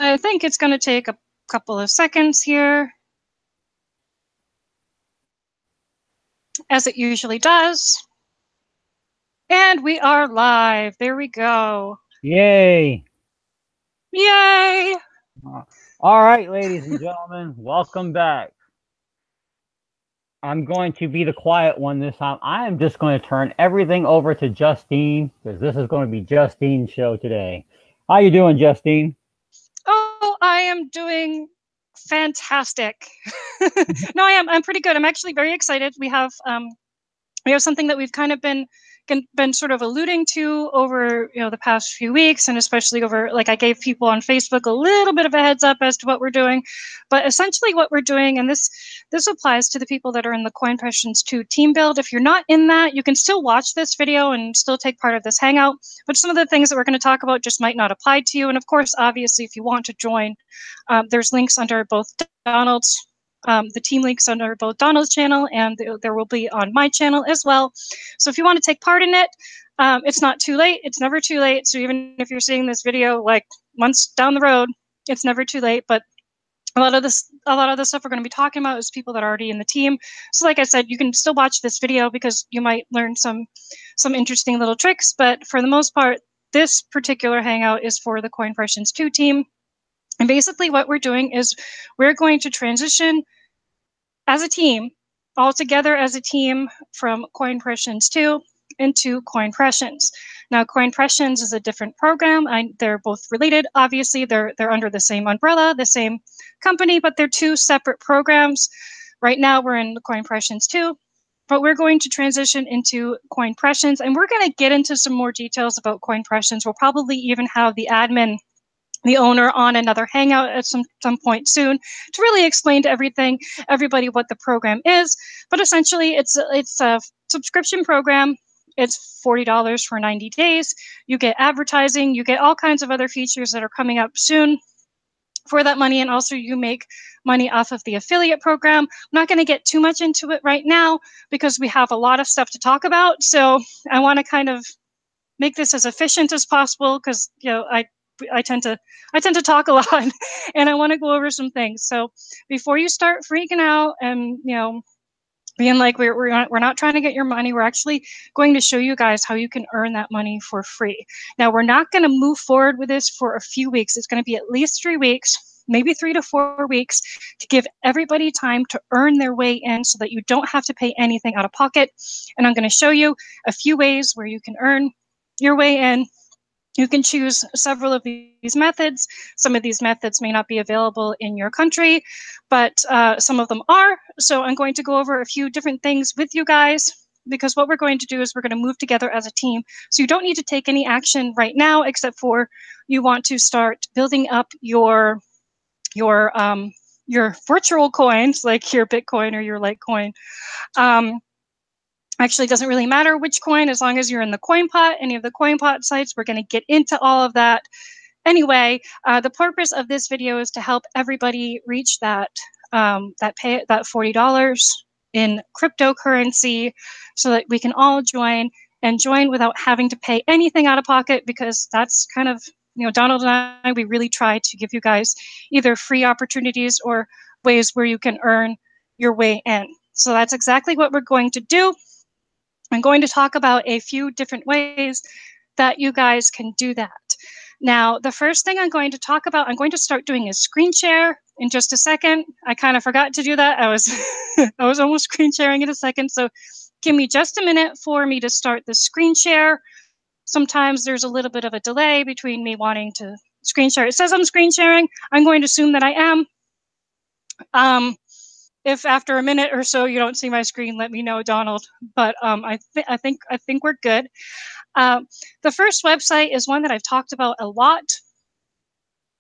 I think it's going to take a couple of seconds here, as it usually does. And we are live. There we go. Yay! Yay! All right, ladies and gentlemen, welcome back. I'm going to be the quiet one this time. I am just going to turn everything over to Justine because this is going to be Justine's show today. How you doing, Justine? Oh, I am doing fantastic. No, I am. I'm pretty good. I'm actually very excited. We have something that we've kind of been sort of alluding to over the past few weeks, and especially over, like, I gave people on Facebook a little bit of a heads up as to what we're doing. But essentially what we're doing, and this applies to the people that are in the Coin Questions 2 team build. If you're not in that, you can still watch this video and still take part of this hangout, but some of the things that we're going to talk about just might not apply to you. And of course, obviously, if you want to join, there's links under both Donald's the team links under both Donald's channel, and there will be on my channel as well. So if you want to take part in it, it's not too late. It's never too late. So even if you're seeing this video like months down the road, it's never too late. But a lot of the stuff we're going to be talking about is people that are already in the team. So like I said, you can still watch this video because you might learn some interesting little tricks. But for the most part, this particular hangout is for the Coin Questions 2 team. And basically what we're doing is we're going to transition as a team, all together as a team, from Coin Questions 2 into Coin Questions. Now, Coin Questions is a different program. They're both related. Obviously, they're under the same umbrella, the same company, but they're two separate programs. Right now, we're in Coin Questions 2, but we're going to transition into Coin Questions, and we're going to get into some more details about Coin Questions. We'll probably even have the admin, the owner, on another hangout at some point soon to really explain to everybody what the program is. But essentially, it's a subscription program. It's $40 for 90 days. You get advertising. You get all kinds of other features that are coming up soon for that money, and also you make money off of the affiliate program. I'm not going to get too much into it right now because we have a lot of stuff to talk about. So I want to kind of make this as efficient as possible because I tend to talk a lot and I want to go over some things. So before you start freaking out and being like, we're not trying to get your money, we're actually going to show you guys how you can earn that money for free. Now, we're not going to move forward with this for a few weeks. It's going to be at least 3 weeks, maybe 3 to 4 weeks, to give everybody time to earn their way in so that you don't have to pay anything out of pocket. And I'm going to show you a few ways where you can earn your way in. You can choose several of these methods. Some of these methods may not be available in your country, but some of them are. So I'm going to go over a few different things with you guys, because what we're going to do is we're going to move together as a team. So you don't need to take any action right now, except for you want to start building up your virtual coins, like your Bitcoin or your Litecoin. Actually, it doesn't really matter which coin, as long as you're in the CoinPot, any of the CoinPot sites. We're going to get into all of that. Anyway, the purpose of this video is to help everybody reach that $40 in cryptocurrency, so that we can all join without having to pay anything out of pocket, because that's kind of, Donald and I, we really try to give you guys either free opportunities or ways where you can earn your way in. So that's exactly what we're going to do. I'm going to talk about a few different ways that you guys can do that. Now, the first thing I'm going to talk about, I'm going to start doing a screen share in just a second. I kind of forgot to do that. I was I was almost screen sharing in a second. So give me just a minute for me to start the screen share. Sometimes there's a little bit of a delay between me wanting to screen share. It says I'm screen sharing. I'm going to assume that I am. If after a minute or so you don't see my screen, let me know, Donald. But I think we're good. The first website is one that I've talked about a lot,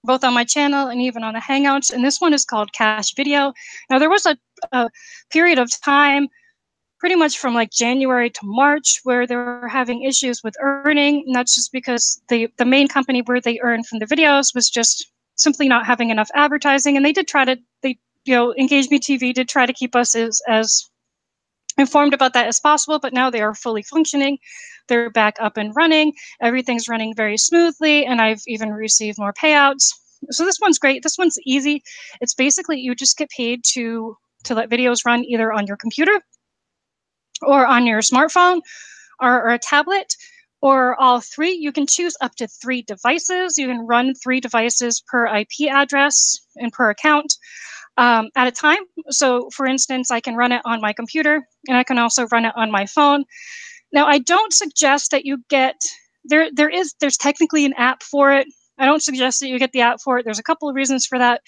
both on my channel and even on the Hangouts, and this one is called Cash Video. Now, there was a period of time, pretty much from like January to March, where they were having issues with earning, and that's just because the main company where they earn from the videos was just simply not having enough advertising, and they did try to, Engagement TV did try to keep us as informed about that as possible, but now they are fully functioning. They're back up and running. Everything's running very smoothly, and I've even received more payouts. So this one's great. This one's easy. It's basically you just get paid to let videos run either on your computer or on your smartphone or a tablet or all three. You can choose up to 3 devices. You can run 3 devices per IP address and per account at a time. So for instance, I can run it on my computer and I can also run it on my phone. Now, I don't suggest that you get there's technically an app for it. I don't suggest that you get the app for it. There's a couple of reasons for that.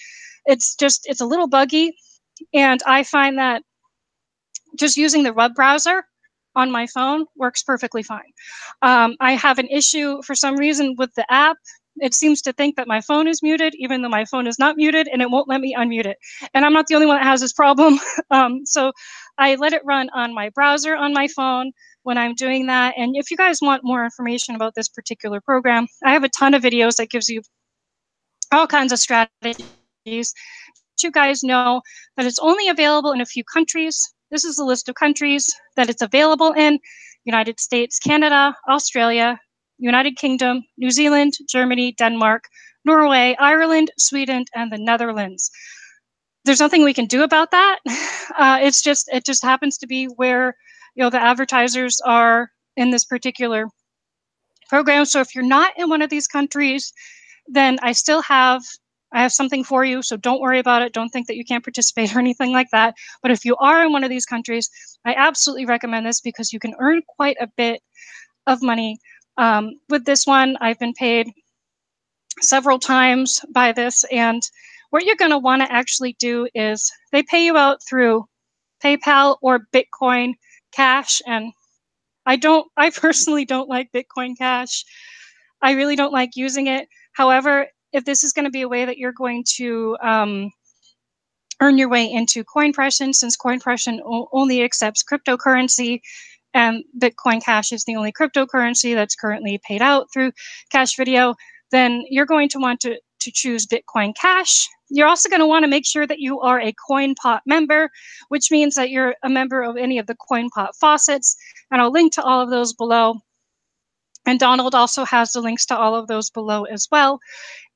It's a little buggy, and I find that just using the web browser on my phone works perfectly fine. I have an issue for some reason with the app. It seems to think that my phone is muted, even though my phone is not muted, and it won't let me unmute it. And I'm not the only one that has this problem. So I let it run on my browser on my phone when I'm doing that. And if you guys want more information about this particular program, I have a ton of videos that gives you all kinds of strategies. You guys know that it's only available in a few countries. This is a list of countries that it's available in: United States, Canada, Australia, United Kingdom, New Zealand, Germany, Denmark, Norway, Ireland, Sweden, and the Netherlands. There's nothing we can do about that. It just happens to be where the advertisers are in this particular program. So if you're not in one of these countries, then I have something for you. So don't worry about it. Don't think that you can't participate or anything like that. But if you are in one of these countries, I absolutely recommend this because you can earn quite a bit of money. With this one, I've been paid several times by this. And what you're going to want to actually do is they pay you out through PayPal or Bitcoin Cash. And I personally don't like Bitcoin Cash. I really don't like using it. However, if this is going to be a way that you're going to earn your way into CoinPression, since CoinPression only accepts cryptocurrency, and Bitcoin Cash is the only cryptocurrency that's currently paid out through Cash Video, then you're going to want to choose Bitcoin Cash. You're also going to want to make sure that you are a CoinPot member, which means that you're a member of any of the CoinPot faucets, and I'll link to all of those below. And Donald also has the links to all of those below as well.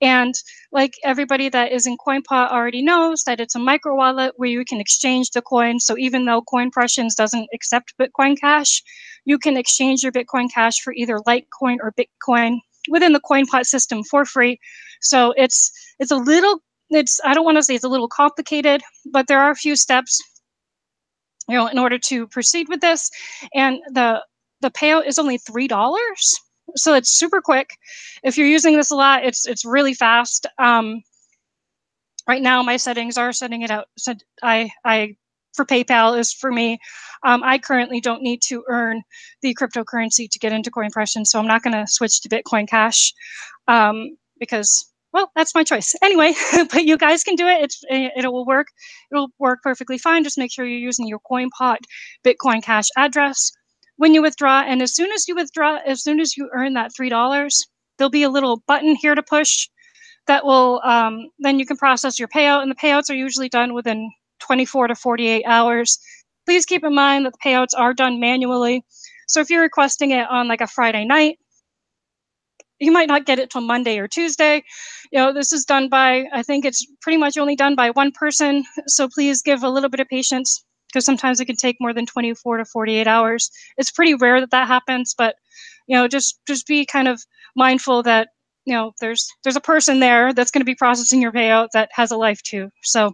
And like everybody that is in CoinPot already knows, that it's a micro wallet where you can exchange the coins. So even though CoinPressions doesn't accept Bitcoin Cash, you can exchange your Bitcoin Cash for either Litecoin or Bitcoin within the CoinPot system for free. So it's a little, I don't want to say it's a little complicated, but there are a few steps, in order to proceed with this. And the payout is only $3. So it's super quick. If you're using this a lot, it's really fast. Right now, my settings are setting it out. So I for PayPal is for me. I currently don't need to earn the cryptocurrency to get into CoinPression, so I'm not going to switch to Bitcoin Cash because, well, that's my choice. Anyway, but you guys can do it. It will work. It will work perfectly fine. Just make sure you're using your CoinPot Bitcoin Cash address when you withdraw. And as soon as you withdraw, as soon as you earn that $3, there'll be a little button here to push that will, then you can process your payout. And the payouts are usually done within 24 to 48 hours. Please keep in mind that the payouts are done manually. So if you're requesting it on like a Friday night, you might not get it till Monday or Tuesday. This is done by, I think it's pretty much only done by one person. So please give a little bit of patience because sometimes it can take more than 24 to 48 hours. It's pretty rare that that happens, but just be kind of mindful that there's a person there that's going to be processing your payout that has a life too. So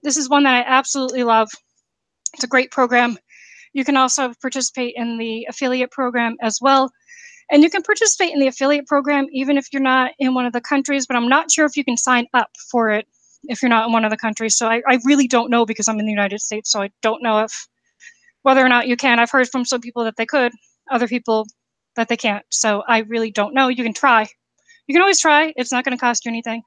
this is one that I absolutely love. It's a great program. You can also participate in the affiliate program as well. And you can participate in the affiliate program even if you're not in one of the countries, but I'm not sure if you can sign up for it if you're not in one of the countries. So I really don't know because I'm in the United States, so I don't know whether or not you can. I've heard from some people that they could, other people that they can't. So I really don't know. You can try. You can always try. It's not going to cost you anything.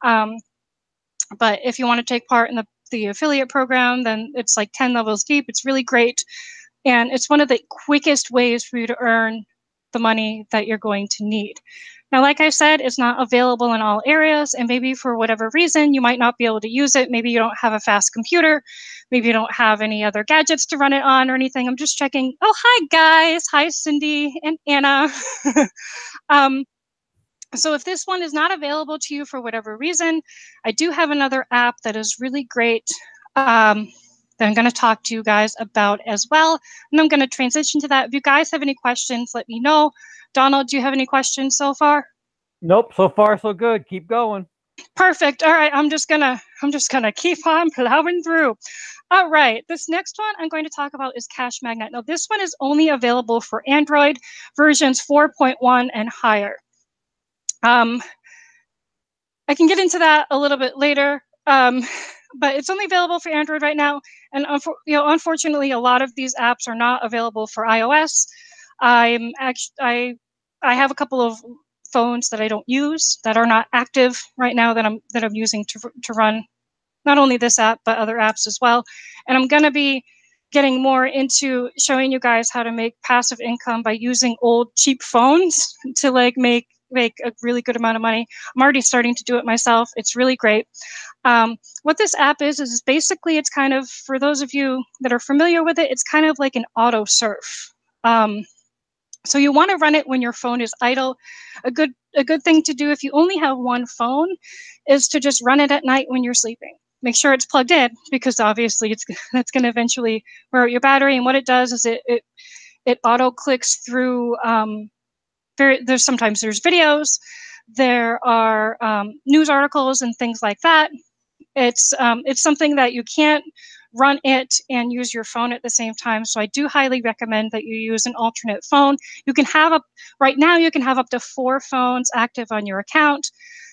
But if you want to take part in the affiliate program, then it's like 10 levels deep. It's really great. And it's one of the quickest ways for you to earn the money that you're going to need. Now, like I said, it's not available in all areas, and maybe for whatever reason, you might not be able to use it. Maybe you don't have a fast computer. Maybe you don't have any other gadgets to run it on or anything. I'm just checking. Oh, hi, guys. Hi, Cindy and Anna. So if this one is not available to you for whatever reason, I do have another app that is really great that I'm going to talk to you guys about as well. And I'm going to transition to that. If you guys have any questions, let me know. Donald, do you have any questions so far? Nope, so far so good. Keep going. Perfect. All right, I'm just gonna keep on plowing through. All right, this next one I'm going to talk about is Cash Magnet. Now, this one is only available for Android versions 4.1 and higher. Um, I can get into that a little bit later, but it's only available for Android right now. And unfortunately, a lot of these apps are not available for iOS. I'm actually I have a couple of phones that I don't use that are not active right now that I'm using to run not only this app but other apps as well. And I'm going to be getting more into showing you guys how to make passive income by using old cheap phones to like make a really good amount of money. I'm already starting to do it myself. It's really great. What this app is basically, it's kind of, for those of you that are familiar with it, it's kind of like an auto surf. So you want to run it when your phone is idle. A good thing to do if you only have one phone is to just run it at night when you're sleeping. Make sure it's plugged in, because obviously that's going to eventually wear out your battery. And what it does is it auto clicks through. There's videos, there are news articles and things like that. It's something that you can't run it and use your phone at the same time. So I do highly recommend that you use an alternate phone. You can have up right now you can have up to 4 phones active on your account.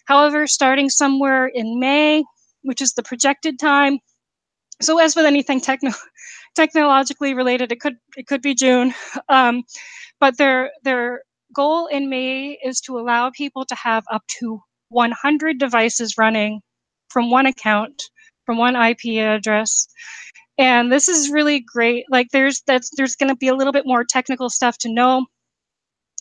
However, starting somewhere in May, which is the projected time. So as with anything technologically related, it could be June. But their goal in May is to allow people to have up to 100 devices running from one account, from one IP address. And this is really great. Like there's going to be a little bit more technical stuff to know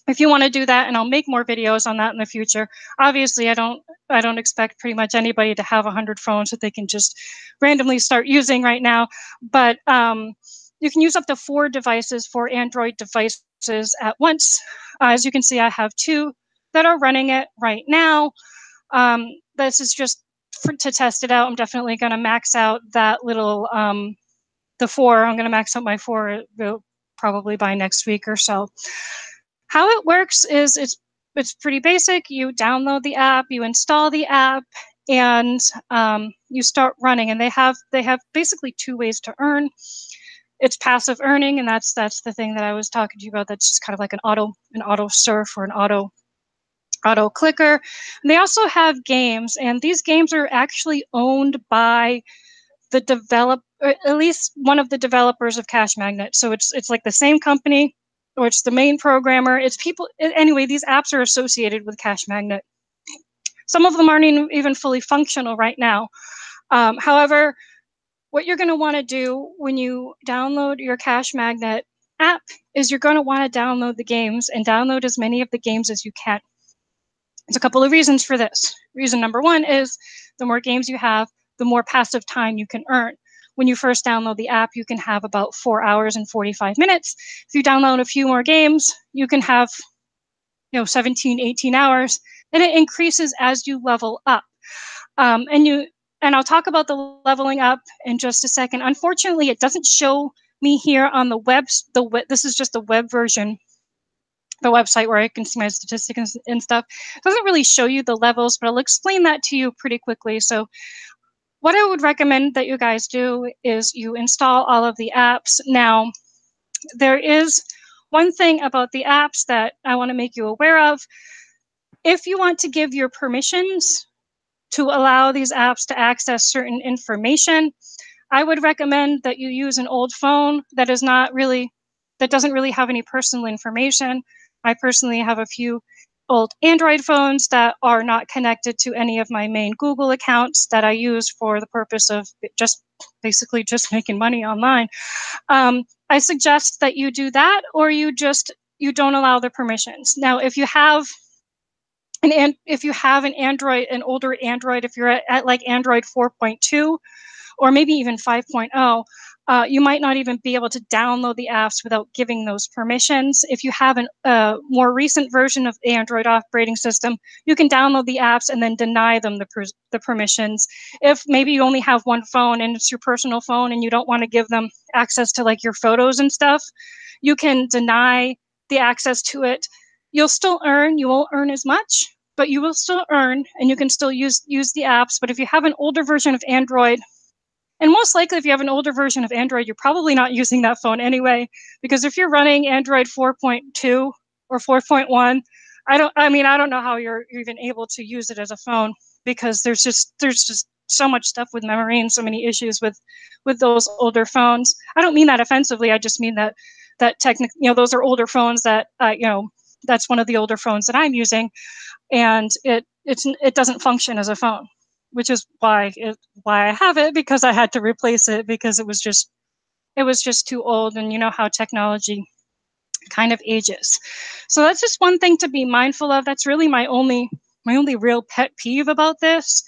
if you want to do that, and I'll make more videos on that in the future. Obviously, I don't expect pretty much anybody to have 100 phones that they can just randomly start using right now. But you can use up to 4 devices, 4 Android devices at once. As you can see, I have 2 that are running it right now. This is just to test it out. I'm definitely going to max out that little the 4. I'm going to max out my 4 probably by next week or so. How it works is it's pretty basic. You download the app, you install the app, and you start running. And they have basically 2 ways to earn. It's passive earning, and that's the thing that I was talking to you about. That's just kind of like an auto surf or an auto clicker. And they also have games, and these games are actually owned by the or at least one of the developers of Cash Magnet. So it's like the same company, or it's the main programmer. It's people anyway. These apps are associated with Cash Magnet. Some of them aren't even fully functional right now. However, what you're going to want to do when you download your Cash Magnet app is you're going to want to download the games and download as many of the games as you can. There's a couple of reasons for this. Reason number 1 is the more games you have, the more passive time you can earn. When you first download the app, you can have about 4 hours and 45 minutes. If you download a few more games, you can have 17, 18 hours, and it increases as you level up. And I'll talk about the leveling up in just a second. Unfortunately, it doesn't show me here on the web. This is just the web version, the website where I can see my statistics and stuff. It doesn't really show you the levels, but I'll explain that to you pretty quickly. So what I would recommend that you guys do is you install all of the apps. Now, there is one thing about the apps that I want to make you aware of. If you want to give your permissions to allow these apps to access certain information, I would recommend that you use an old phone that doesn't really have any personal information. I personally have a few old Android phones that are not connected to any of my main Google accounts that I use for the purpose of basically just making money online. I suggest that you do that, or you don't allow the permissions. Now, if you have an Android, an older Android, if you're at like Android 4.2 or maybe even 5.0, You might not even be able to download the apps without giving those permissions. If you have a more recent version of the Android operating system, you can download the apps and then deny them the permissions. If maybe you only have one phone and it's your personal phone and you don't want to give them access to like your photos and stuff, you can deny the access to it. You'll still earn. You won't earn as much, but you will still earn, and you can still use the apps. But if you have an older version of Android, and most likely, if you have an older version of Android, you're probably not using that phone anyway, because if you're running Android 4.2 or 4.1, I don't know how you're even able to use it as a phone, because there's just so much stuff with memory and so many issues with those older phones. I don't mean that offensively. I just mean that technically, those are older phones that that's one of the older phones that I'm using, and it doesn't function as a phone, which is why I have it, because I had to replace it because it was just too old, and you know how technology kind of ages. So that's just one thing to be mindful of. That's really my only real pet peeve about this,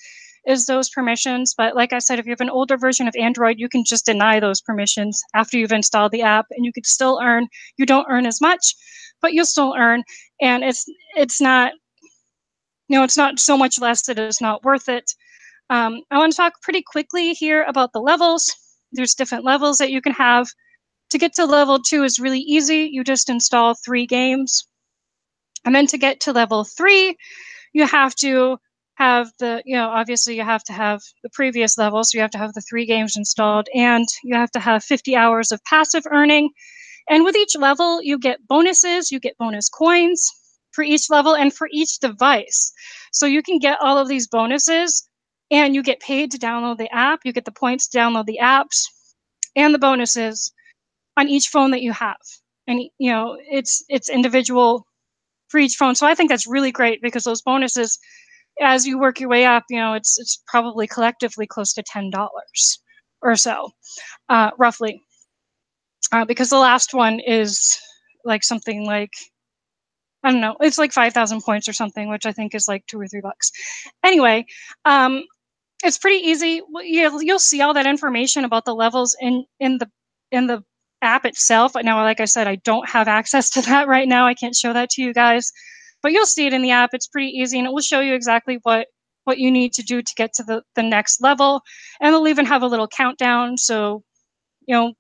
is those permissions. But like I said, if you have an older version of Android, you can just deny those permissions after you've installed the app, and you could still earn. You don't earn as much, but you'll still earn, and it's not it's not so much less that it's not worth it. I want to talk pretty quickly here about the levels. There's different levels that you can have. To get to level 2 is really easy. You just install 3 games. And then to get to level 3, you have to have obviously you have to have the previous level. So you have to have the 3 games installed, and you have to have 50 hours of passive earning. And with each level, you get bonuses, you get bonus coins for each level and for each device. So you can get all of these bonuses, and you get paid to download the app. You get the points to download the apps and the bonuses on each phone that you have. And it's individual for each phone. So I think that's really great, because those bonuses, as you work your way up, it's probably collectively close to $10 or so, roughly. Because the last one is like something like, I don't know, it's like 5,000 points or something, which I think is like $2 or $3. Anyway, it's pretty easy. You'll see all that information about the levels in the app itself. But now, like I said, I don't have access to that right now. I can't show that to you guys, but you'll see it in the app. It's pretty easy, and it will show you exactly what you need to do to get to the next level. And they'll even have a little countdown. So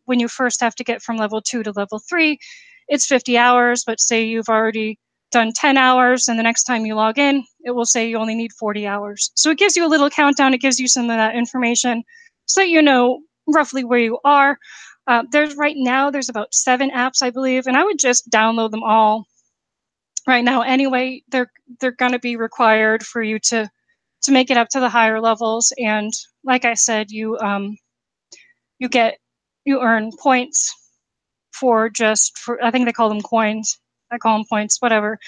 when you first have to get from level 2 to level 3, it's 50 hours, but say you've already done 10 hours, and the next time you log in, it will say you only need 40 hours. So it gives you a little countdown. It gives you some of that information so that you know roughly where you are. Right now, there's about 7 apps, I believe, and I would just download them all right now. Anyway, they're going to be required for you to make it up to the higher levels. And like I said, you earn points for I think they call them coins. I call them points, whatever.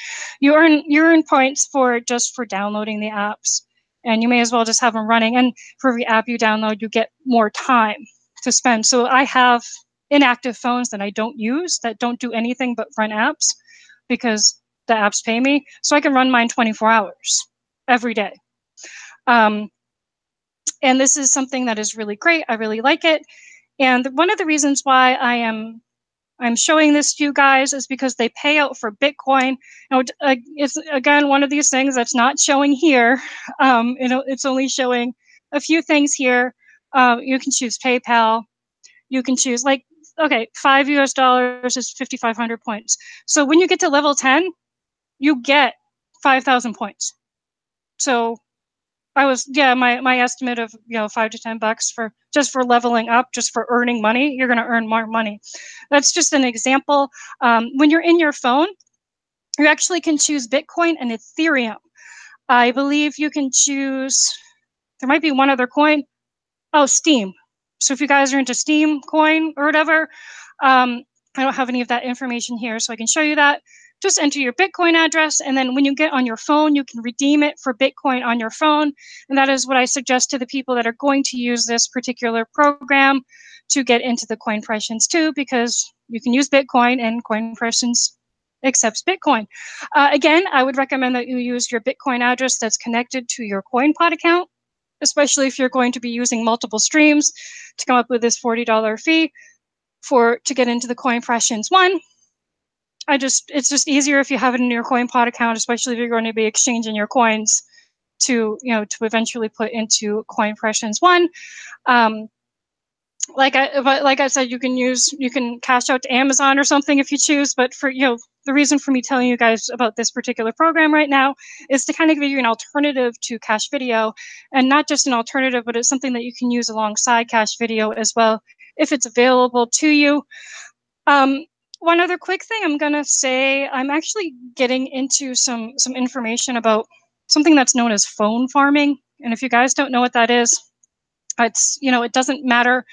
You earn points for downloading the apps, and you may as well just have them running. And for every app you download, you get more time to spend. So I have inactive phones that I don't use, that don't do anything but run apps, because the apps pay me. So I can run mine 24 hours every day. And this is something that is really great. I really like it. And one of the reasons why I'm showing this to you guys is because they pay out for Bitcoin. It's again one of these things that's not showing here. It's only showing a few things here. You can choose PayPal. You can choose $5 is 5,500 points. So when you get to level 10, you get 5,000 points. So my estimate of $5 to $10 for leveling up, just for earning money. You're going to earn more money. That's just an example. When you're in your phone, you actually can choose Bitcoin and Ethereum. I believe you can choose. There might be one other coin. Oh, Steam. So if you guys are into Steam coin or whatever, I don't have any of that information here, so I can show you that. Just enter your Bitcoin address, and then when you get on your phone, you can redeem it for Bitcoin on your phone. And that is what I suggest to the people that are going to use this particular program to get into the Coin Pressions too, because you can use Bitcoin, and Coin Pressions accepts Bitcoin. Again, I would recommend that you use your Bitcoin address that's connected to your CoinPod account. especially if you're going to be using multiple streams to come up with this $40 fee to get into the CoinPressions one. It's just easier if you have it in your CoinPot account, especially if you're going to be exchanging your coins to eventually put into CoinPressions one. Like I said, you can cash out to Amazon or something if you choose. But for the reason for me telling you guys about this particular program right now is to kind of give you an alternative to Cash Video, and not just an alternative, but it's something that you can use alongside Cash Video as well if it's available to you. One other quick thing I'm gonna say, I'm actually getting into some information about something that's known as phone farming. And if you guys don't know what that is, it doesn't matter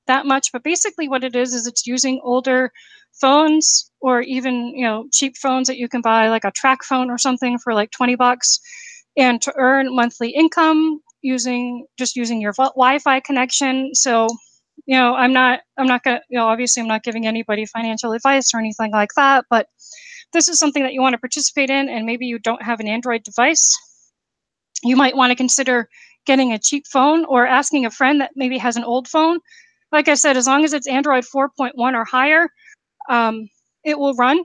that much, but basically what it is it's using older phones, or even cheap phones that you can buy, like a track phone or something, for like $20, and to earn monthly income using your Wi-Fi connection. So I'm not gonna, obviously I'm not giving anybody financial advice or anything like that, but this is something that you want to participate in, and maybe you don't have an Android device, you might want to consider getting a cheap phone or asking a friend that maybe has an old phone. Like I said, as long as it's Android 4.1 or higher, it will run,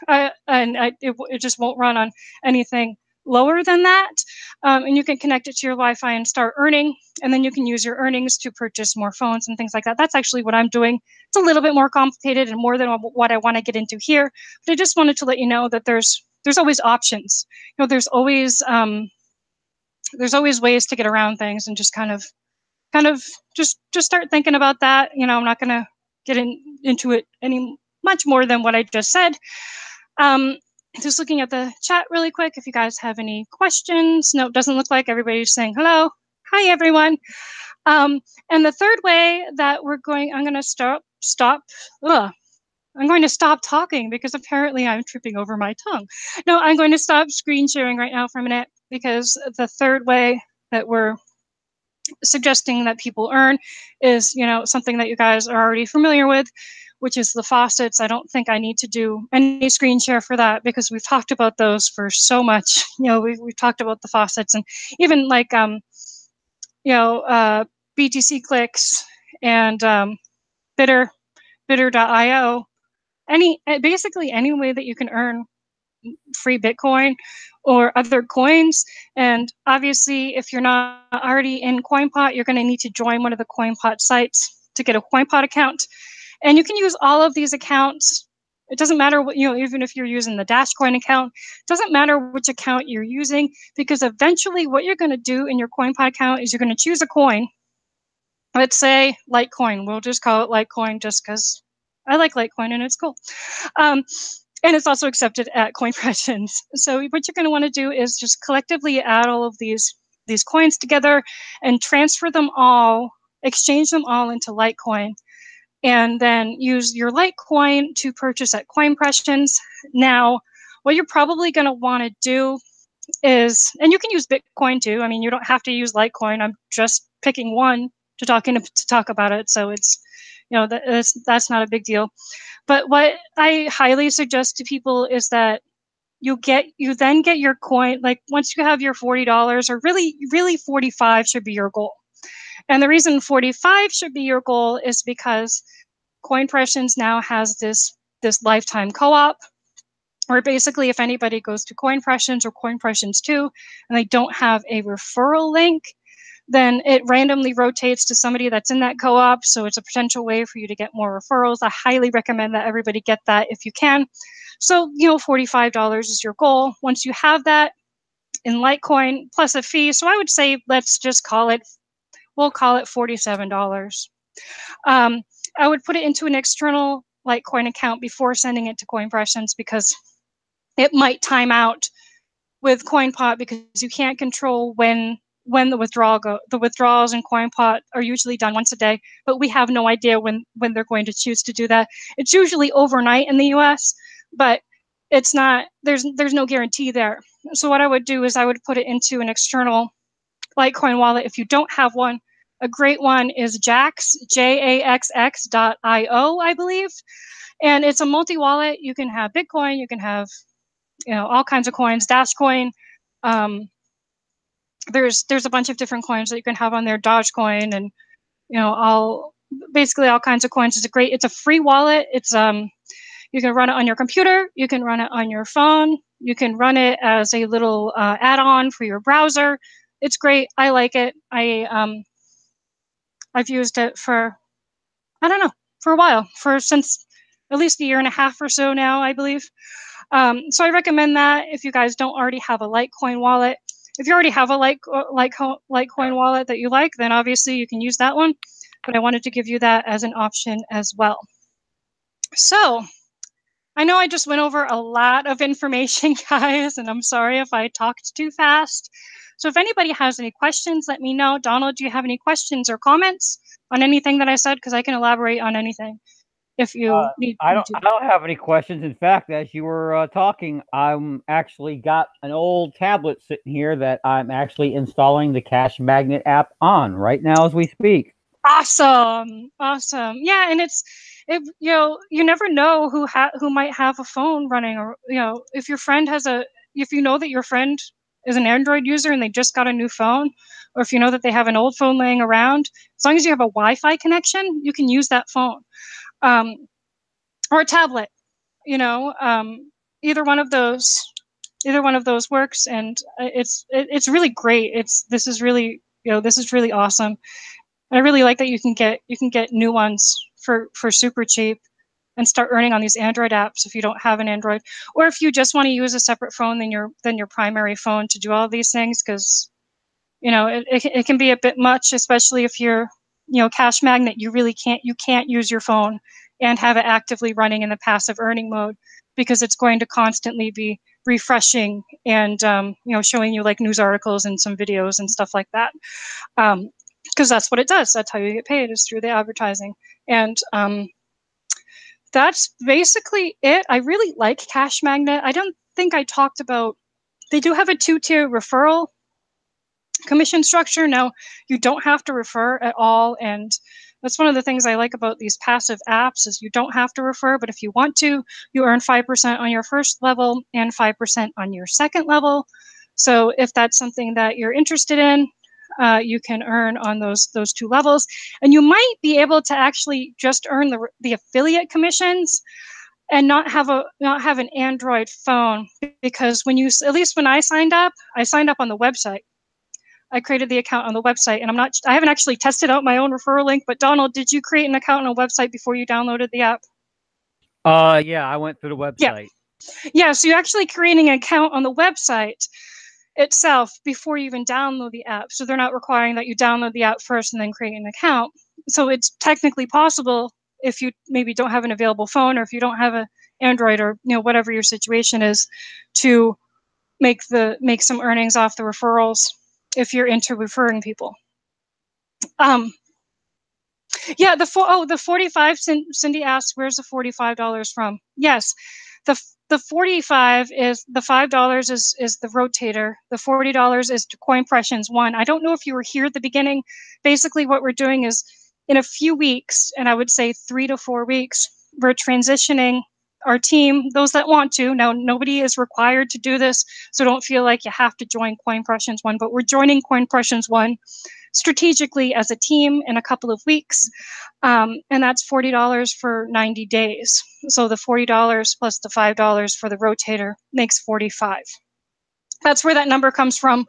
it just won't run on anything lower than that. And you can connect it to your Wi-Fi and start earning, and then you can use your earnings to purchase more phones and things like that. That's actually what I'm doing. It's a little bit more complicated and more than what I want to get into here, but I just wanted to let you know that there's always options. There's always ways to get around things, and just kind of just start thinking about that. I'm not going to get into it any much more than what I just said. Just looking at the chat really quick, if you guys have any questions. No, it doesn't look like everybody's saying hello. Hi, everyone. And the third way that I'm going to stop. I'm going to stop talking because apparently I'm tripping over my tongue. No, I'm going to stop screen sharing right now for a minute, because the third way that we're suggesting that people earn is, something that you guys are already familiar with, which is the faucets. I don't think I need to do any screen share for that, because we've talked about those for so much. We've talked about the faucets, and even like, BTC clicks and bidder.io, basically any way that you can earn free Bitcoin or other coins. And obviously, if you're not already in CoinPot, you're going to need to join one of the CoinPot sites to get a CoinPot account. And you can use all of these accounts. It doesn't matter what, even if you're using the Dashcoin account, it doesn't matter which account you're using, because eventually what you're going to do in your CoinPot account is you're going to choose a coin. Let's say Litecoin. We'll just call it Litecoin just because I like Litecoin and it's cool. And it's also accepted at CoinPressions. So what you're going to want to do is just collectively add all of these coins together and transfer them all, exchange them all into Litecoin, and then use your Litecoin to purchase at CoinPressions. Now, what you're probably going to want to do is, and you can use Bitcoin too. I mean, you don't have to use Litecoin. I'm just picking one to talk about it. So it's, that's not a big deal. But what I highly suggest to people is that you then get your coin, like once you have your $40, or really 45 should be your goal. And the reason 45 should be your goal is because CoinPressions now has this lifetime co-op, where basically if anybody goes to CoinPressions or CoinPressions 2 and they don't have a referral link, then it randomly rotates to somebody that's in that co-op. So it's a potential way for you to get more referrals. I highly recommend that everybody get that if you can. So, $45 is your goal. Once you have that in Litecoin plus a fee, so I would say we'll call it $47. I would put it into an external Litecoin account before sending it to CoinPressions, because it might time out with CoinPot, because you can't control when the withdrawals in CoinPot are usually done once a day, but we have no idea when they're going to choose to do that. It's usually overnight in the US, but it's not, there's no guarantee there. So what I would do is I would put it into an external Litecoin wallet if you don't have one. A great one is Jaxx, JAXX.io, I believe. And it's a multi-wallet. You can have Bitcoin, you can have all kinds of coins, Dashcoin. there's a bunch of different coins that you can have on there, Dogecoin, and all kinds of coins. It's a free wallet. It's you can run it on your computer, you can run it on your phone, you can run it as a little add-on for your browser. It's great. I like it. I've used it for, I don't know, for a while, since at least a year and a half or so now, I believe. So I recommend that if you guys don't already have a Litecoin wallet. If you already have a Litecoin wallet that you like, then obviously you can use that one. But I wanted to give you that as an option as well. So I know I just went over a lot of information, guys, and I'm sorry if I talked too fast. So if anybody has any questions, let me know. Donald, do you have any questions or comments on anything that I said? Because I can elaborate on anything if you need me to. I don't have any questions. In fact, as you were talking, I'm actually got an old tablet sitting here that I'm actually installing the Cash Magnet app on right now as we speak. Awesome. Yeah, and you never know who might have a phone running, or if your friend if you know that your friend is an Android user and they just got a new phone, or if you know that they have an old phone laying around, as long as you have a Wi-Fi connection, you can use that phone, or a tablet. Either one of those works, and it's really great. This is really awesome. I really like that you can get new ones for super cheap and start earning on these Android apps if you don't have an Android, or if you just want to use a separate phone than your primary phone to do all of these things, because it can be a bit much, especially if you're Cash Magnet. You can't use your phone and have it actively running in the passive earning mode, because it's going to constantly be refreshing and showing you like news articles and some videos and stuff like that. Because that's what it does. That's how you get paid, is through the advertising. And that's basically it. I really like Cash Magnet. I don't think I talked about, they do have a 2-tier referral commission structure. Now, you don't have to refer at all. And that's one of the things I like about these passive apps, is you don't have to refer, but if you want to, you earn 5% on your first level and 5% on your second level. So if that's something that you're interested in, you can earn on those two levels, and you might be able to actually just earn the affiliate commissions and not have an Android phone, because at least when I signed up on the website. I created the account on the website, and I haven't actually tested out my own referral link. But Donald, did you create an account on a website before you downloaded the app? Yeah, I went through the website. Yeah. So you're actually creating an account on the website itself before you even download the app. So they're not requiring that you download the app first and then create an account. So it's technically possible, if you maybe don't have an available phone, or if you don't have an Android, or whatever your situation is, to make some earnings off the referrals if you're into referring people. Yeah, the 45. Cindy asks, where's the $45 from? Yes, the 45 is the $5 is the rotator. The $40 is to Coinpressions 1. I don't know if you were here at the beginning. Basically, what we're doing is, in a few weeks, and I would say 3 to 4 weeks, we're transitioning our team, those that want to. Now, nobody is required to do this, so don't feel like you have to join Coinpressions 1, but we're joining Coinpressions 1 strategically as a team in a couple of weeks, and that's $40 for 90 days. So the $40 plus the $5 for the rotator makes $45. That's where that number comes from.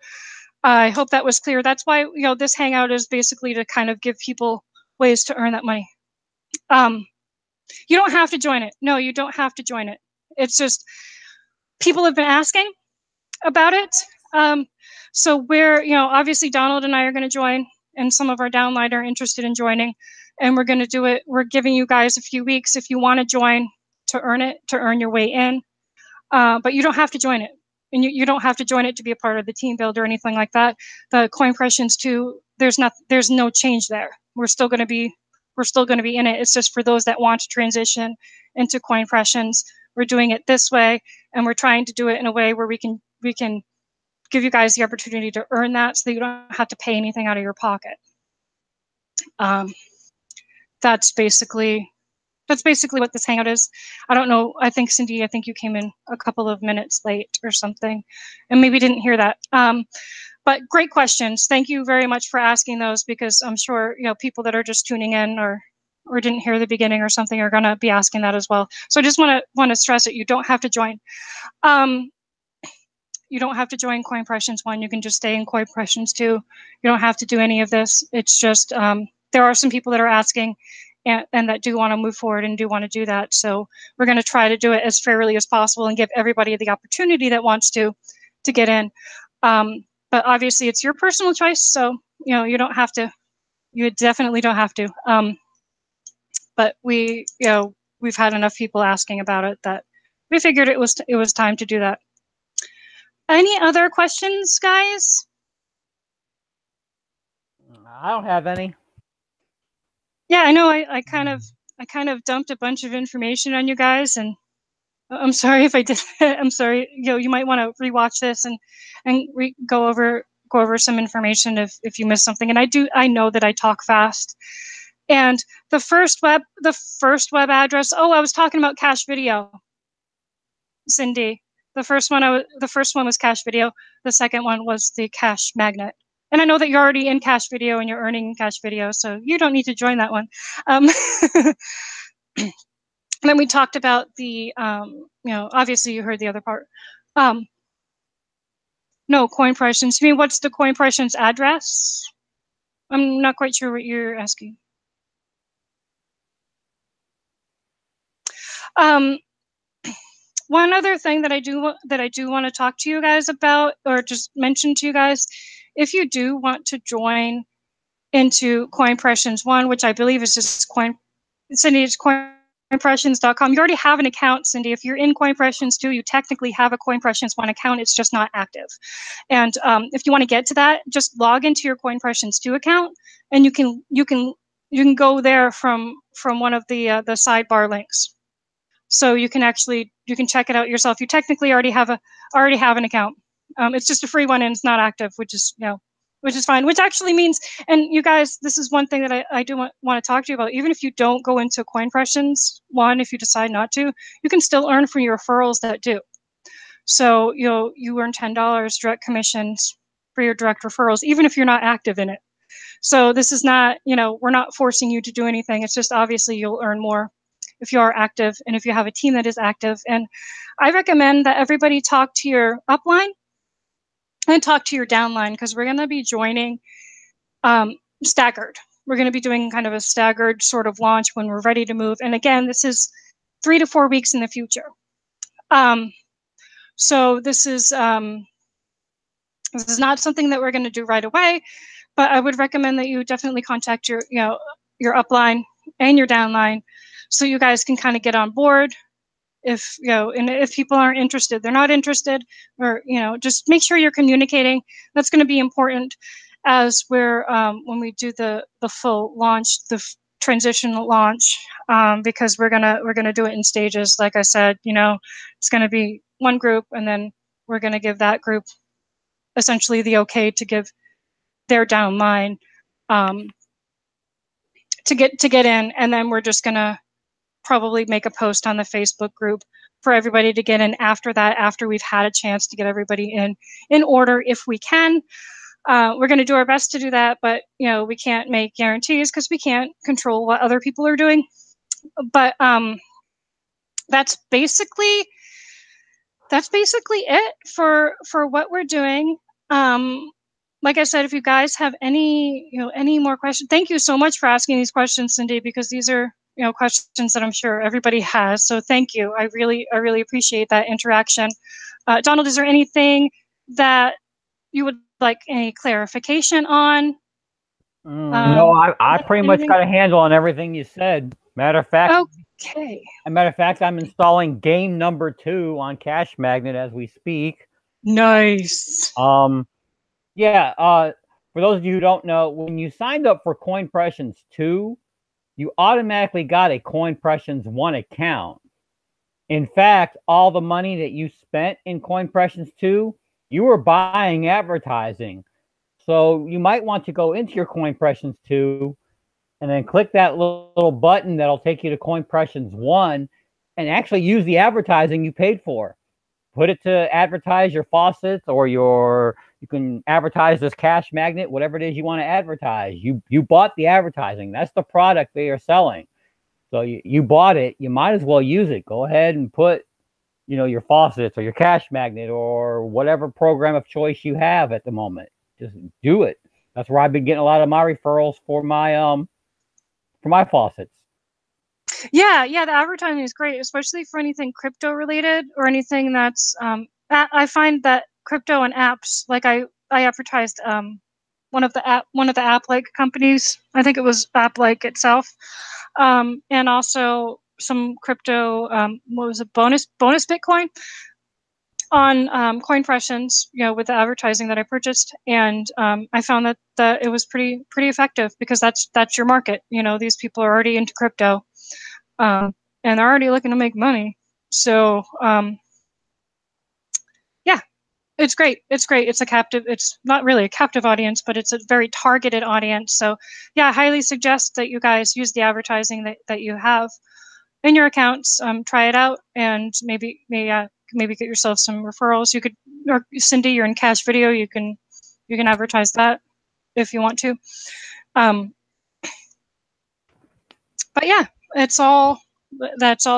I hope that was clear. That's why this hangout is basically to kind of give people ways to earn that money. You don't have to join it. No, you don't have to join it. It's just people have been asking about it. So we're, obviously Donald and I are going to join, and some of our downline are interested in joining, and we're going to do it. We're giving you guys a few weeks if you want to join, to earn your way in. But you don't have to join it, and you don't have to join it to be a part of the team build or anything like that. The Coinpressions 2, there's no change there. We're still going to be in it. It's just for those that want to transition into Coinpressions. We're doing it this way, and we're trying to do it in a way where we can give you guys the opportunity to earn that, so that you don't have to pay anything out of your pocket. That's basically what this hangout is. I don't know. I think Cindy, you came in a couple of minutes late or something, and maybe didn't hear that. But great questions. Thank you very much for asking those, because I'm sure people that are just tuning in or didn't hear the beginning or something are going to be asking that as well. So I just want to stress that you don't have to join. You don't have to join Coin Pressions 1. You can just stay in Coin Pressions 2. You don't have to do any of this. It's just there are some people that are asking and that do want to move forward and do want to do that. So we're going to try to do it as fairly as possible and give everybody the opportunity that wants to get in. But obviously it's your personal choice. So, you don't have to. You definitely don't have to. But we've had enough people asking about it that we figured it was time to do that. Any other questions, guys? I don't have any. Yeah, I know I kind of dumped a bunch of information on you guys, and I'm sorry if I did. I'm sorry. You might want to rewatch this and go over some information if you missed something. And I know that I talk fast. And the first web address. Oh, I was talking about Cache Video, Cindy. The first one was Cache Video. The second one was the Cache Magnet. And I know that you're already in Cache Video and you're earning Cache Video, so you don't need to join that one. And then we talked about the, obviously you heard the other part. No, Coin Pressions. You mean what's the Coin Pressions address? I'm not quite sure what you're asking. One other thing that I do want to talk to you guys about, or just mention to you guys, if you do want to join into Coin Pressions 1, which I believe is just Cindy, it's coinpressions.com. You already have an account, Cindy. If you're in Coin Pressions 2, you technically have a Coin Pressions 1 account. It's just not active. And if you want to get to that, just log into your Coin Pressions 2 account, and you can go there from one of the sidebar links. So you can check it out yourself. You technically already have an account. It's just a free one and it's not active, which is fine. Which actually means, and you guys, this is one thing that I do want to talk to you about. Even if you don't go into Coin Pressions 1, if you decide not to, you can still earn from your referrals that do. So you earn $10 direct commissions for your direct referrals, even if you're not active in it. So this is not, we're not forcing you to do anything. It's just obviously you'll earn more if you are active and if you have a team that is active. And I recommend that everybody talk to your upline and talk to your downline, because we're going to be joining staggered. We're going to be doing kind of a staggered sort of launch when we're ready to move. And again, this is 3 to 4 weeks in the future. So this is not something that we're going to do right away, but I would recommend that you definitely contact your upline and your downline, so you guys can kind of get on board. If and if people aren't interested, they're not interested, or just make sure you're communicating. That's going to be important as we're when we do the full launch, the transitional launch, because we're gonna do it in stages. Like I said, it's going to be one group, and then we're going to give that group essentially the okay to give their downline to get in, and then we're just going to probably make a post on the Facebook group for everybody to get in after that, after we've had a chance to get everybody in order if we can. We're going to do our best to do that, but we can't make guarantees because we can't control what other people are doing. But that's basically it for what we're doing. Like I said, if you guys have any more questions, thank you so much for asking these questions, Cindy, because these are questions that I'm sure everybody has. So thank you. I really appreciate that interaction. Donald, is there anything that you would like any clarification on? No, I pretty much got a handle on everything you said. Matter of fact, okay. I'm installing game number 2 on Cache Magnet as we speak. Nice. Yeah. For those of you who don't know, when you signed up for Coin Pressions 2, you automatically got a Coin Pressions 1 account. In fact, all the money that you spent in Coin Pressions 2, you were buying advertising. So you might want to go into your Coin Pressions 2 and then click that little button that'll take you to Coin Pressions 1 and actually use the advertising you paid for. Put it to advertise your faucets or your You can advertise this cash magnet, whatever it is you want to advertise. You bought the advertising. That's the product they are selling. So you bought it. You might as well use it. Go ahead and put, your faucets or your cash magnet or whatever program of choice you have at the moment. Just do it. That's where I've been getting a lot of my referrals for my faucets. Yeah, the advertising is great, especially for anything crypto related or anything that's I find that crypto and apps, like I advertised one of the app like companies. I think it was app like itself. And also some crypto, what was it, bonus Bitcoin on CoinFreshens, with the advertising that I purchased, and I found that it was pretty effective, because that's your market. These people are already into crypto, and they're already looking to make money. So yeah, it's great. It's not really a captive audience, but it's a very targeted audience. So yeah, I highly suggest that you guys use the advertising that you have in your accounts. Try it out, and maybe get yourself some referrals. You could, or Cindy, you're in Cash Video. You can advertise that if you want to. But yeah, that's all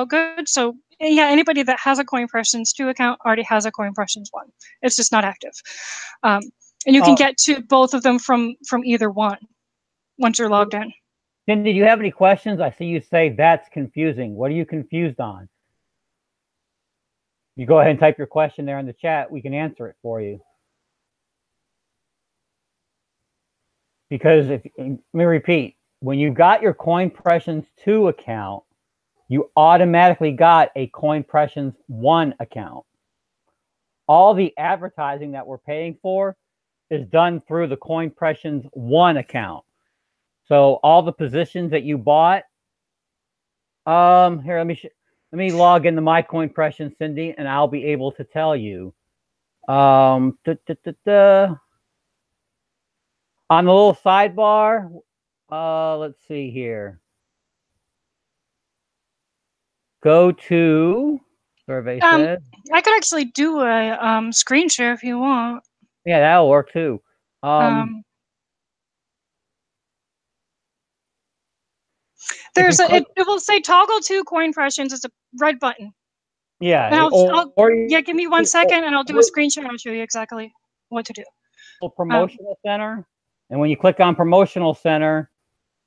good. So yeah, anybody that has a CoinPressons 2 account already has a CoinPressons 1. It's just not active. And you can get to both of them from either one once you're logged in. Cindy, do you have any questions? I see you say that's confusing. What are you confused on? You go ahead and type your question there in the chat. We can answer it for you. Because let me repeat, when you got your CoinPressons 2 account, you automatically got a CoinPressons 1 account. All the advertising that we're paying for is done through the CoinPressons 1 account. So all the positions that you bought, here, let me log into my CoinPressons, Cindy, and I'll be able to tell you. On the little sidebar, let's see here. Go to survey said. I could actually do a screen share if you want. Yeah, that'll work too. There's it will say toggle to CoinPressons. It's a red button. Yeah. Yeah, give me 1 second and I'll do a screen share and I'll show you exactly what to do. Promotional center. And when you click on promotional center,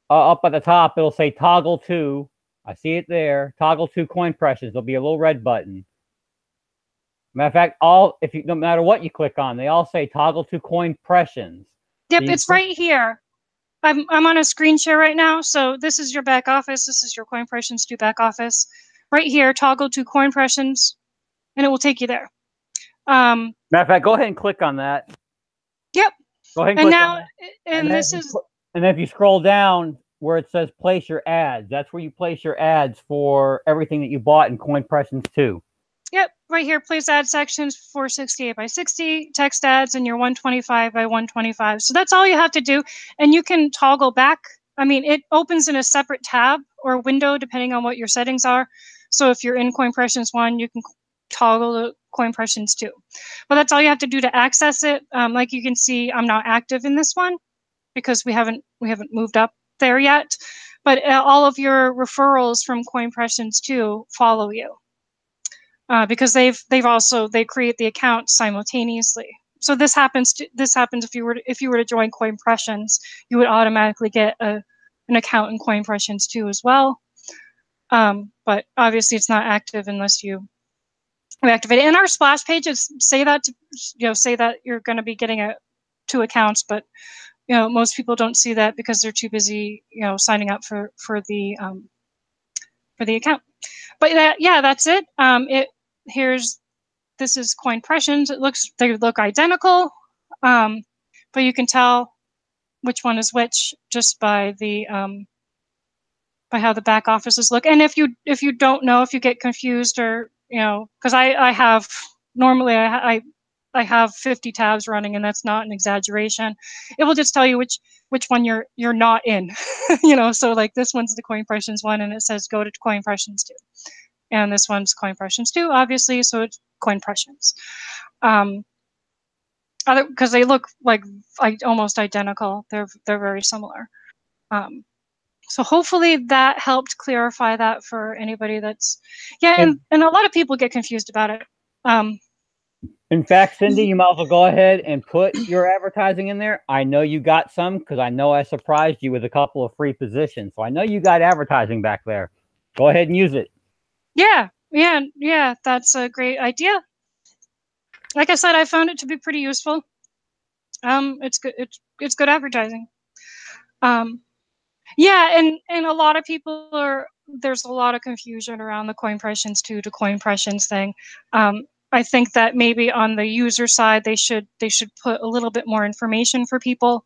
up at the top, it'll say toggle to. I see it there. Toggle to CoinPressons. There'll be a little red button. Matter of fact, no matter what you click on, they all say toggle to CoinPressons. Yep, it's right here. I'm on a screen share right now. So this is your back office. This is your CoinPressons 2 back office. Right here, toggle to CoinPressons, and it will take you there. Matter of fact, go ahead and click on that. Yep. Go ahead and click on that. And then if you scroll down where it says place your ads, that's where you place your ads for everything that you bought in CoinPressons 2. Yep, right here, place ad sections, 468 by 60, text ads, and your 125 by 125. So that's all you have to do. And you can toggle back. I mean, it opens in a separate tab or window depending on what your settings are. So if you're in CoinPressons 1, you can toggle to CoinPressons 2. But that's all you have to do to access it. Like you can see, I'm not active in this one because we haven't moved up there yet. But all of your referrals from CoinPressons 2 follow you. Because they create the account simultaneously. So this happens if you were to join CoinPressons, you would automatically get an account in CoinPressons 2 as well. But obviously it's not active unless you activate it. And our splash pages say that you're going to be getting 2 accounts, but most people don't see that because they're too busy signing up for the account. But yeah, that's it. This is CoinPressons. They look identical, but you can tell which one is which just by how the back offices look. And if you don't know, if you get confused, or because I have normally I have 50 tabs running, and that's not an exaggeration. It will just tell you which one you're not in. So like this one's the CoinPressons 1, and it says go to CoinPressons 2. And this one's CoinPressons 2, obviously, so it's CoinPressons. because they look like almost identical. They're very similar. So hopefully that helped clarify that for anybody that's, yeah, and a lot of people get confused about it. In fact, Cindy, you might as well go ahead and put your advertising in there. I know you got some because I know I surprised you with a couple of free positions. So I know you got advertising back there. Go ahead and use it. Yeah, that's a great idea. Like I said, I found it to be pretty useful. It's good. It's good advertising. Yeah, and a lot of people are, there's a lot of confusion around the coin pressions to coin pressions thing. I think that maybe on the user side they should put a little bit more information for people.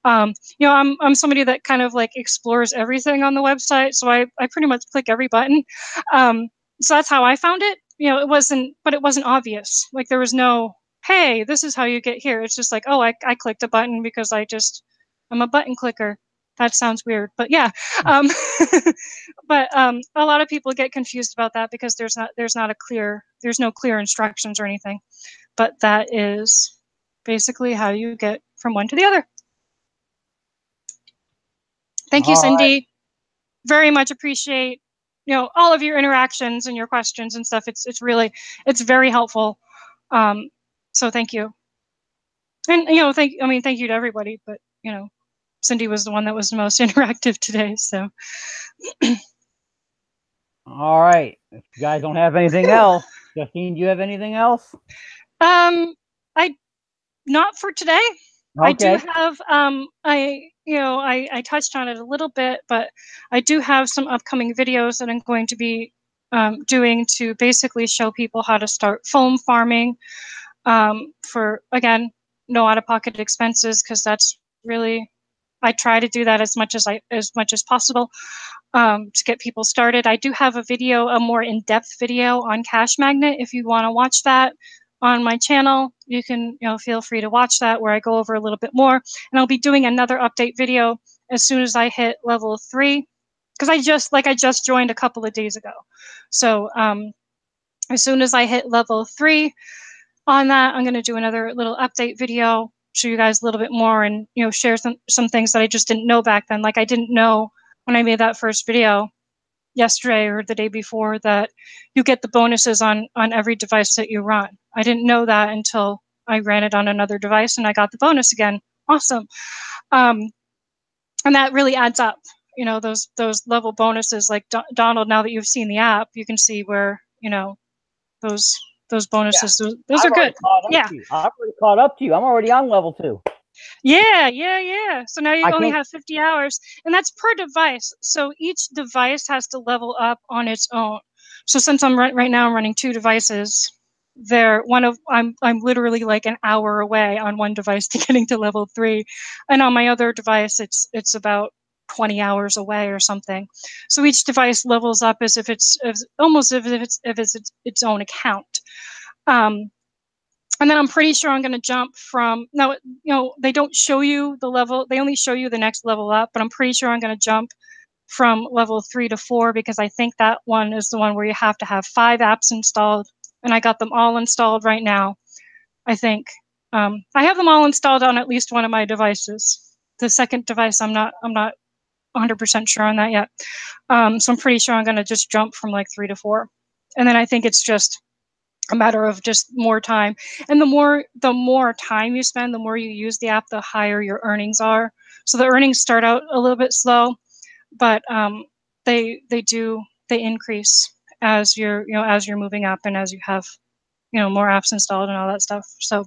You know, I'm somebody that kind of like explores everything on the website, so I pretty much click every button. So that's how I found it. You know, it wasn't obvious. Like there was no, hey, this is how you get here. It's just like, oh, I clicked a button because I'm a button clicker. That sounds weird, but yeah. But a lot of people get confused about that because there's no clear instructions or anything. But that is basically how you get from one to the other. Thank you, Cindy. Right. Very much appreciate, you know, all of your interactions and your questions and stuff. It's very helpful. So thank you. And you know, thank you to everybody, but you know, Cindy was the one that was the most interactive today. So all right. If you guys don't have anything else, Justine, do you have anything else? I not for today. Okay. I do have I touched on it a little bit, but I do have some upcoming videos that I'm going to be doing to basically show people how to start foam farming for, again, no out-of-pocket expenses, because that's really, I try to do that as much as possible to get people started. I do have a video, a more in-depth video on Cash Magnet. If you want to watch that on my channel, you can, you know, feel free to watch that, where I go over a little bit more. And I'll be doing another update video as soon as I hit level 3, because I just joined a couple of days ago. So as soon as I hit level 3 on that, I'm going to do another little update video, show you guys a little bit more, and you know, share some things that I just didn't know back then. Like I didn't know when I made that first video yesterday or the day before that you get the bonuses on every device that you run. I didn't know that until I ran it on another device and I got the bonus again. Awesome. And that really adds up. You know, those level bonuses, like Donald, now that you've seen the app, you can see where, you know, those bonuses, yeah. those are good. Yeah. I'm already caught up to you. I'm already on level 2. Yeah. So now you only have 50 hours, and that's per device. So each device has to level up on its own. So since I'm right now, I'm running 2 devices. I'm literally like an hour away on one device to getting to level 3, and on my other device, it's about 20 hours away or something. So each device levels up as if it's almost if it's its own account. And then I'm pretty sure I'm going to jump from, now, you know, they don't show you the level, they only show you the next level up, but I'm pretty sure I'm going to jump from level 3 to 4, because I think that one is the one where you have to have 5 apps installed, and I got them all installed right now. I think I have them all installed on at least one of my devices. The second device, I'm not 100% sure on that yet. So I'm pretty sure I'm going to just jump from like 3 to 4, and then I think it's just a matter of just more time. And the more time you spend, the more you use the app, the higher your earnings are. So the earnings start out a little bit slow, but they increase as you're moving up and as you have, you know, more apps installed and all that stuff. So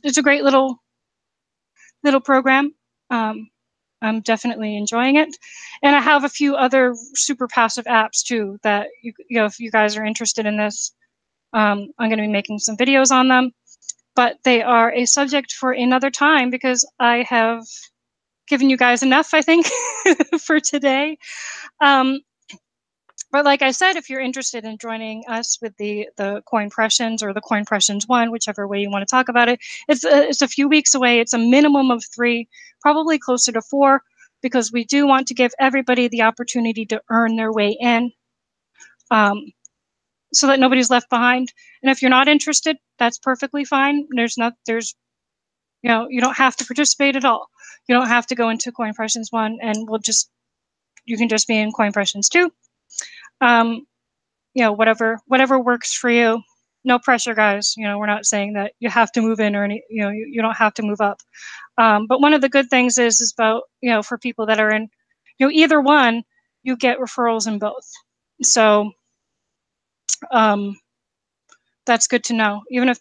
it's a great little program. I'm definitely enjoying it, and I have a few other super passive apps too that you know, if you guys are interested in this, I'm going to be making some videos on them, but they are a subject for another time, because I have given you guys enough, I think, for today. But like I said, if you're interested in joining us with the coin pressions, or the coin pressions 1, whichever way you want to talk about it, it's a few weeks away. It's a minimum of 3, probably closer to 4, because we do want to give everybody the opportunity to earn their way in. So that nobody's left behind. And if you're not interested, that's perfectly fine. There's You don't have to participate at all. You don't have to go into Coin Impressions 1, and you can just be in Coin Impressions 2. Whatever works for you. No pressure, guys. We're not saying that you have to move in or you don't have to move up. But one of the good things is about, for people that are in, either one, you get referrals in both. So, that's good to know, even if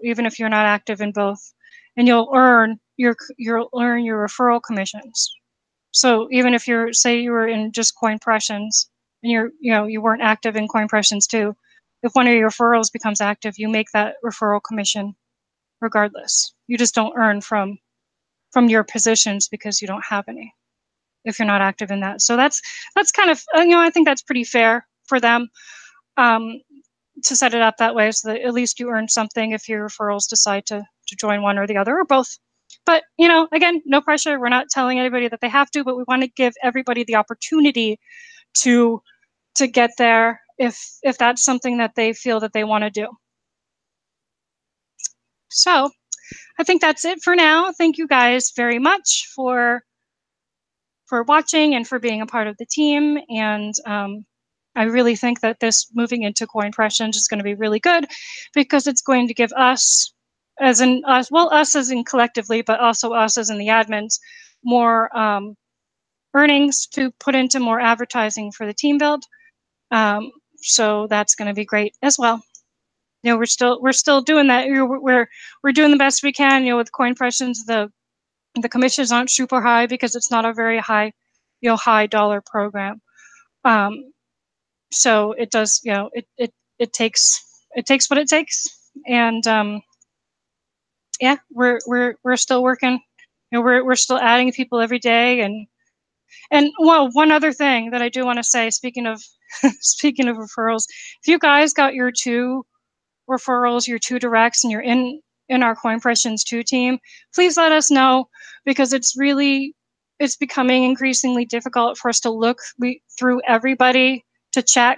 even if you're not active in both, and you'll earn your referral commissions. So even if say you were in just Coin Impressions and you weren't active in Coin Impressions 2, if one of your referrals becomes active, you make that referral commission regardless. You just don't earn from your positions because you don't have any if you're not active in that. So that's kind of, I think that's pretty fair for them. To set it up that way, so that at least you earn something if your referrals decide to join one or the other or both. But again, no pressure. We're not telling anybody that they have to, but we want to give everybody the opportunity to get there if that's something that they feel that they want to do. So I think that's it for now. Thank you guys very much for watching and for being a part of the team. And I really think that this moving into Coin Impressions is going to be really good, because it's going to give us as in collectively, but also us as in the admins, more earnings to put into more advertising for the team build. So that's going to be great as well. We're still doing that. We're doing the best we can. With Coin Impressions, the commissions aren't super high because it's not a very high, high dollar program. So it does, it takes what it takes, and yeah, we're still working. We're still adding people every day, and well, one other thing that I do want to say, speaking of speaking of referrals, if you guys got your 2 referrals, your 2 directs, and you're in our Coin Impressions 2 team, please let us know, because it's becoming increasingly difficult for us to look through everybody to check.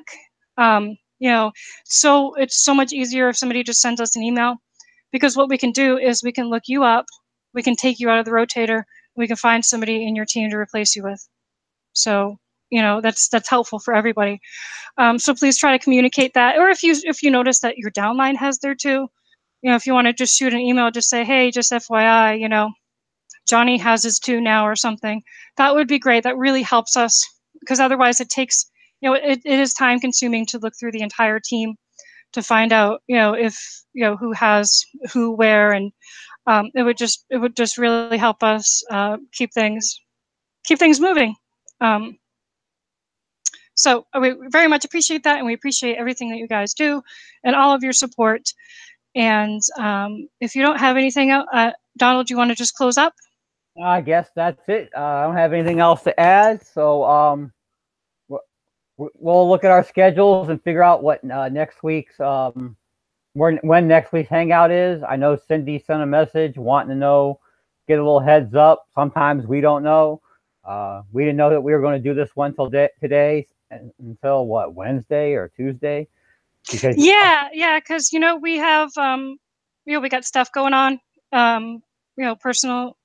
So it's so much easier if somebody just sends us an email, because what we can do is we can look you up, we can take you out of the rotator, we can find somebody in your team to replace you with. So that's helpful for everybody. So please try to communicate that, or if you notice that your downline has their 2, if you want to just shoot an email, just say, hey, just FYI, Johnny has his 2 now or something. That would be great. That really helps us, because otherwise it takes, it is time consuming to look through the entire team to find out, if, who has who where, and it would just really help us keep things moving. So we very much appreciate that, and we appreciate everything that you guys do and all of your support. And if you don't have anything else, Donald, do you want to just close up? I guess that's it. I don't have anything else to add. So we'll look at our schedules and figure out what next week's when next week's hangout is. I know Cindy sent a message wanting to know, get a little heads up. Sometimes we don't know. We didn't know that we were going to do this one till today, until what, Wednesday or Tuesday? Because we have we got stuff going on, personal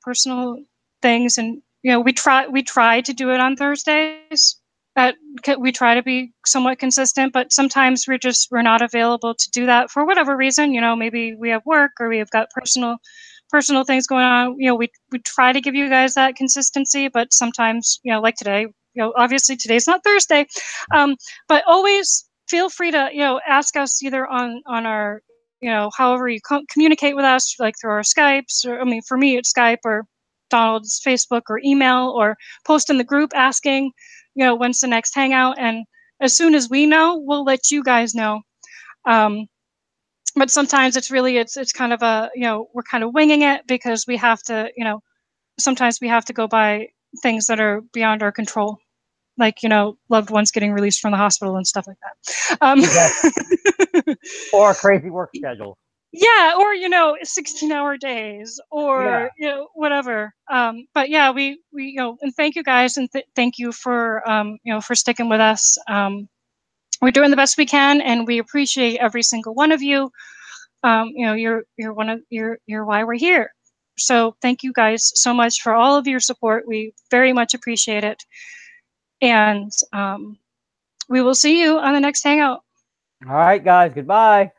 things, and we try to do it on Thursdays. We try to be somewhat consistent, but sometimes we're not available to do that for whatever reason. Maybe we have work, or we have got personal things going on. We try to give you guys that consistency, but sometimes, like today, obviously today's not Thursday, but always feel free to ask us either on our however you communicate with us, like through our Skypes, or for me it's Skype, or Donald's Facebook or email, or post in the group asking when's the next hangout, and as soon as we know, we'll let you guys know. But sometimes it's kind of we're kind of winging it, because we have to sometimes we have to go by things that are beyond our control, like loved ones getting released from the hospital and stuff like that. Or crazy work schedule. Yeah, or 16-hour days, or whatever. But yeah, we and thank you guys, and thank you for for sticking with us. We're doing the best we can, and we appreciate every single one of you. You're why we're here. So thank you guys so much for all of your support. We very much appreciate it. And we will see you on the next Hangout. All right, guys. Goodbye.